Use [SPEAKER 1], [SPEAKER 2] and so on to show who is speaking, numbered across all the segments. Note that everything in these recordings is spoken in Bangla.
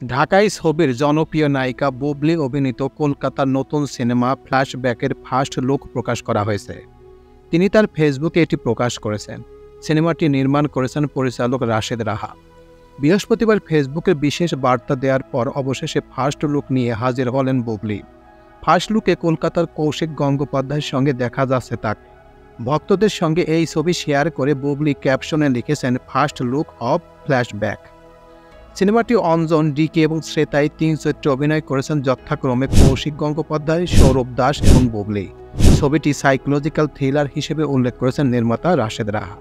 [SPEAKER 1] ঢাকাই ছবির জনপ্রিয় নায়িকা বুবলি অভিনীত কলকাতার নতুন সিনেমা ফ্ল্যাশব্যাকের ফার্স্ট লুক প্রকাশ করা হয়েছে। তিনি তার ফেসবুকে এটি প্রকাশ করেছেন। সিনেমাটি নির্মাণ করেছেন পরিচালক রাশেদ রাহা। বৃহস্পতিবার ফেসবুকে বিশেষ বার্তা দেওয়ার পর অবশেষে ফার্স্ট লুক নিয়ে হাজির হলেন বুবলি। ফার্স্ট লুকে কলকাতার কৌশিক গঙ্গোপাধ্যায়ের সঙ্গে দেখা যাচ্ছে তাকে। ভক্তদের সঙ্গে এই ছবি শেয়ার করে বুবলি ক্যাপশনে লিখেছেন, ফার্স্ট লুক অব ফ্ল্যাশব্যাক। সিনেমাটি অঞ্জন, ডিকে এবং শ্রেতাই ৩ চরিত্রে অভিনয় করেছেন যথাক্রমে কৌশিক গঙ্গোপাধ্যায়, সৌরভ দাস এবং বুবলি। ছবিটি সাইকোলজিক্যাল থ্রিলার হিসেবে উল্লেখ করেছেন নির্মাতা রাশেদ রাহা।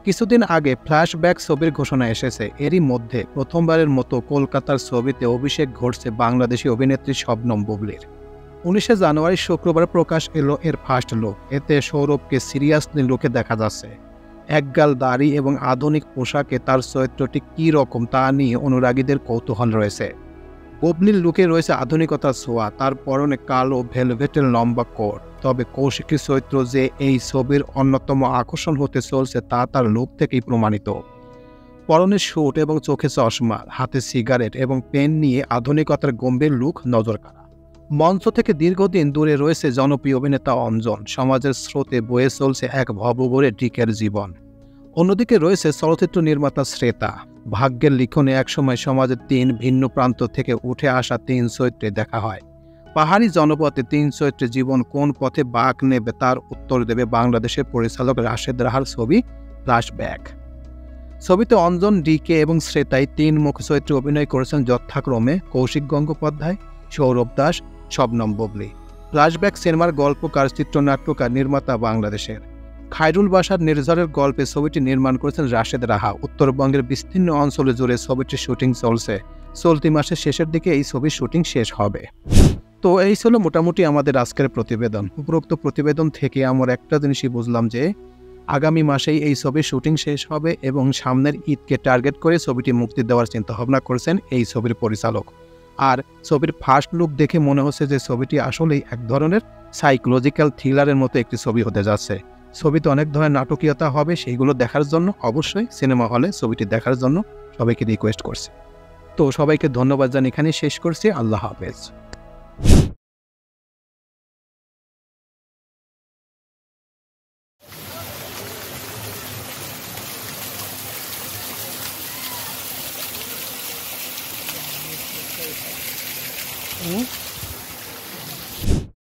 [SPEAKER 1] কিছুদিন আগে ফ্ল্যাশব্যাক ছবির ঘোষণা এসেছে। এরই মধ্যে প্রথমবারের মতো কলকাতার ছবিতে অভিষেক ঘটছে বাংলাদেশি অভিনেত্রী শবনম বুবলির। 19 জানুয়ারি শুক্রবার প্রকাশ এলো এর ফার্স্ট লুক। এতে সৌরভকে সিরিয়াসলি লুকে দেখা যাচ্ছে। একগাল দাড়ি এবং আধুনিক পোশাকে তার চরিত্রটি কী রকম তা নিয়ে অনুরাগীদের কৌতূহল রয়েছে। বুবলির লুকে রয়েছে আধুনিকতার ছোঁয়া, তার পরনে কালো ভেলভেটের লম্বা কোট। তবে কৌশিকীর চরিত্র যে এই ছবির অন্যতম আকর্ষণ হতে চলছে তা তার লুক থেকেই প্রমাণিত। পরনে স্যুট এবং চোখে চশমা, হাতে সিগারেট এবং পেন নিয়ে আধুনিকতার গম্ভীর লুক নজরকাড়া। মঞ্চ থেকে দীর্ঘদিন দূরে রয়েছে জনপ্রিয় অভিনেতা অঞ্জন। সমাজের স্রোতে বয়ে চলছে এক ভবঘুরে ডিকের জীবন। অন্যদিকে রয়েছে চলচ্চিত্র নির্মাতা শ্রেতা। ভাগ্যের লিখনে একসময় সমাজের ৩ ভিন্ন প্রান্ত থেকে উঠে আসা ৩ চরিত্রে দেখা হয়। পাহাড়ি জনপথে ৩ চরিত্রের জীবন কোন পথে বাঁক নেবে তার উত্তর দেবে বাংলাদেশের পরিচালক রাশেদ রাহার ছবি ফ্ল্যাশব্যাক। ছবিতে অঞ্জন, ডিকে এবং শ্রেতাই ৩ মুখ্য চরিত্রে অভিনয় করেছেন যথাক্রমে কৌশিক গঙ্গোপাধ্যায়, সৌরভ দাস, শবনম বুবলি। ফ্ল্যাশব্যাক সিনেমার গল্পকার, চিত্রনাট্যকার, নির্মাতা বাংলাদেশের খায়রুল বাশার নির্ঝরের গল্পে ছবিটি নির্মাণ করেছেন রাশেদ রাহা। উত্তরবঙ্গের বিস্তীর্ণ অঞ্চলে জুড়ে ছবিটির শুটিং চলছে। চলতি মাসের শেষের দিকে এই ছবির শুটিং শেষ হবে। তো এই ছিল মোটামুটি আমাদের আজকের প্রতিবেদন। উপরোক্ত প্রতিবেদন থেকে আমরা একটা জিনিসই বুঝলাম যে আগামী মাসেই এই ছবির শুটিং শেষ হবে এবং সামনের ঈদকে টার্গেট করে ছবিটি মুক্তি দেওয়ার চিন্তাভাবনা করেছেন এই ছবির পরিচালক। আর ছবির ফার্স্ট লুক দেখে মনে হচ্ছে যে ছবিটি আসলেই এক ধরনের সাইকোলজিক্যাল থ্রিলারের মতো একটি ছবি হতে যাচ্ছে। ছবিতে অনেক ধরনের নাটকীয়তা হবে, সেইগুলো দেখার জন্য অবশ্যই সিনেমা হলে ছবিটি দেখার জন্য সবাইকে রিকোয়েস্ট করছি। তো সবাইকে ধন্যবাদ জানিয়ে এখানেই শেষ করছি। আল্লাহ হাফেজ।